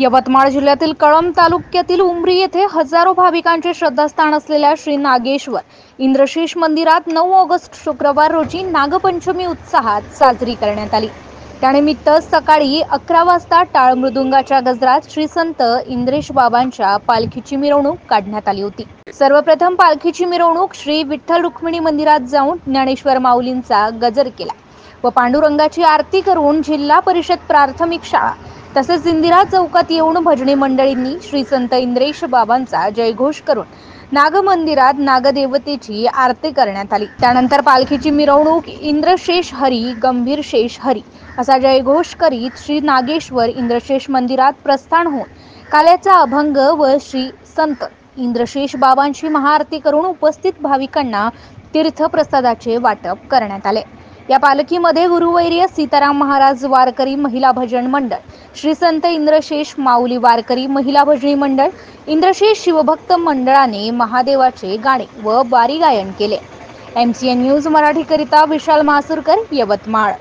यवतमाळ जिल्ह्यातील कळंब तालुक्यातील उमरी येथे हजारो भाविकांचे श्रद्धास्थान असलेल्या श्री नागेश्वर इंद्रशीष मंदिरात 9 ऑगस्ट शुक्रवार रोजी नागपंचमी उत्साहात साजरी करण्यात आली। त्यानिमित्त सकाळी 11 वाजता टाळ मृदुंगाच्या गजरात श्री संत इंद्रेश बाबांच्या पालखीची मिरवणूक काढण्यात आली होती। सर्वप्रथम पालखीची मिरवणूक श्री विठ्ठल रुक्मिणी मंदिरात जाऊन ज्ञानेश्वर माऊलींचा गजर केला व पांडुरंगाची आरती करून जिल्हा परिषद प्राथमिक शाळा तसेच इंदिरा चौकात येऊन भजनी मंडळींनी श्री संत इंद्रेश बाबांचा जयघोष करून नाग मंदिरात नागदेवतेची आरती करण्यात आली। त्यानंतर पालखीची मिरवणूक इंद्रशेष हरी गंभीर शेष हरी असा जयघोष करीत श्री नागेश्वर इंद्रशेष मंदिरात प्रस्थान होऊन काल्याचा अभंग व श्री संत इंद्रशेष बाबांची महाआरती करून उपस्थित भाविकांना तीर्थप्रसादाचे वाटप करण्यात आले। या पालखीमध्ये गुरुवर्य सीताराम महाराज वारकरी महिला भजन मंडळ, श्री संत इंद्रशेष माऊली वारकरी महिला भजनी मंडळ, इंद्रशेष शिवभक्त मंडळाने महादेवाचे गाणे व बारी गायन केले। MCN न्यूज मराठी करिता विशाल मासुरकर, यवतमाळ।